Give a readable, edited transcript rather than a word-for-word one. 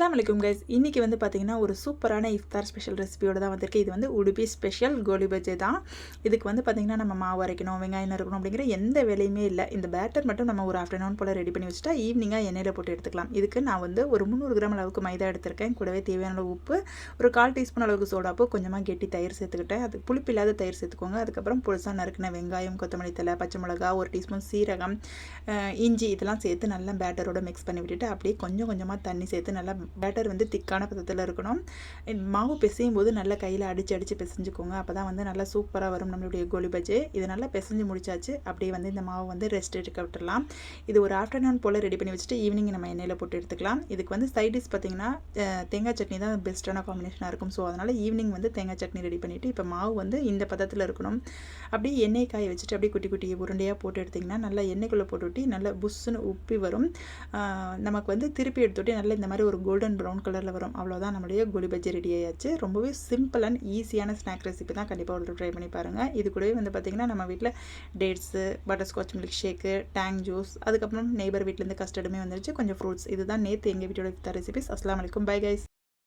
அஸ்ஸலாமு அலைக்கும் கைஸ். இன்றைக்கி வந்து பார்த்திங்கன்னா ஒரு சூப்பரான இஃப்தார் ஸ்பெஷல் ரெசிபியோடு தான் வந்திருக்கு. இது வந்து உடுப்பி ஸ்பெஷல் கோலி பஜ்ஜி தான். இதுக்கு வந்து பார்த்திங்கன்னா நம்ம மாவு அரைக்கணும், வெங்காயம் நறுக்கணும் அப்படிங்கிற எந்த வேலையுமே இல்லை. இந்த பேட்டர் மட்டும் நம்ம ஒரு ஆஃப்டர்நூன் போல் ரெடி பண்ணி வச்சுட்டா ஈவினிங்காக எண்ணெயில் போட்டு எடுத்துக்கலாம். இதுக்கு நான் வந்து ஒரு 300 கிராம் அளவுக்கு மைதா எடுத்திருக்கேன். கூடவே தேவையான அளவு உப்பு, ஒரு 1/4 டீஸ்பூன் அளவுக்கு சோடாப்பு, கொஞ்சமாக கெட்டி தயிர் சேர்த்துக்கிட்டேன். அது புளிப்பு இல்லாத தயிர் சேர்த்துக்கோங்க. அதுக்கப்புறம் புதுசாக நறுக்கின வெங்காயம், கொத்தமல்லி தழை, பச்சை மிளகா, ஒரு டீஸ்பூன் சீரகம், இஞ்சி இதெல்லாம் சேர்த்து நல்லா பேட்டரோட மிக்ஸ் பண்ணி விட்டுட்டு அப்படியே கொஞ்சம் கொஞ்சமாக தண்ணி சேர்த்து நல்லா பேட்டர் வந்து திக்கான பதத்தில் இருக்கணும். மாவு பிசையும் போது நல்லா கையில் அடித்து பிசைஞ்சுக்கோங்க. அப்போ தான் வந்து நல்லா சூப்பராக வரும் நம்மளுடைய கோலி பஜ்ஜி. இது நல்லா பிசைஞ்சு முடிச்சாச்சு. அப்படியே வந்து இந்த மாவு வந்து ரெஸ்ட் எடுக்க விட்டுடலாம். இது ஒரு ஆஃப்டர்நூன் போல் ரெடி பண்ணி வச்சுட்டு ஈவினிங் நம்ம எண்ணெயில் போட்டு எடுத்துக்கலாம். இதுக்கு வந்து சைட் டிஷ் பார்த்திங்கன்னா தேங்காய் சட்னி தான் பெஸ்ட்டான காம்பினேஷனாக இருக்கும். ஸோ அதனால் ஈவினிங் வந்து தேங்காய் சட்னி ரெடி பண்ணிவிட்டு இப்போ மாவு வந்து இந்த பதத்தில் இருக்கணும். அப்படியே எண்ணெய் காய வச்சுட்டு அப்படியே குட்டி குட்டி உருண்டையாக போட்டு எடுத்திங்கன்னா நல்லா எண்ணெய்க்குள்ளே போட்டுவிட்டு நல்லா புஷ்ஷுன்னு உப்பி வரும். நமக்கு வந்து திருப்பி எடுத்துவிட்டு நல்லா இந்த மாதிரி ஒரு கோல்டன் ப்ரௌன் கலரில் வரும். அவ்வளோதான் நம்மளுடைய கோலி பஜ்ஜி ரெடி ஆயாச்சு. ரொம்பவே சிம்பிள் அண்ட் ஈஸியான ஸ்நாக் ரெசிபி தான். கண்டிப்பாக ஒரு ட்ரை பண்ணி பாருங்கள். இது கூடவே வந்து பார்த்திங்கன்னா நம்ம வீட்டில் dates, butterscotch milkshake, Tang juice, அதுக்கப்புறம் நெய்பர் வீட்டிலேருந்து கஸ்டர்டுமே வந்துருச்சு, கொஞ்சம் ஃப்ரூட்ஸ். இதுதான் நேற்று எங்கள் வீட்டோட இஃப்தார் ரெசிபிஸ். அஸ்ஸலாமு அலைக்கும். Bye guys.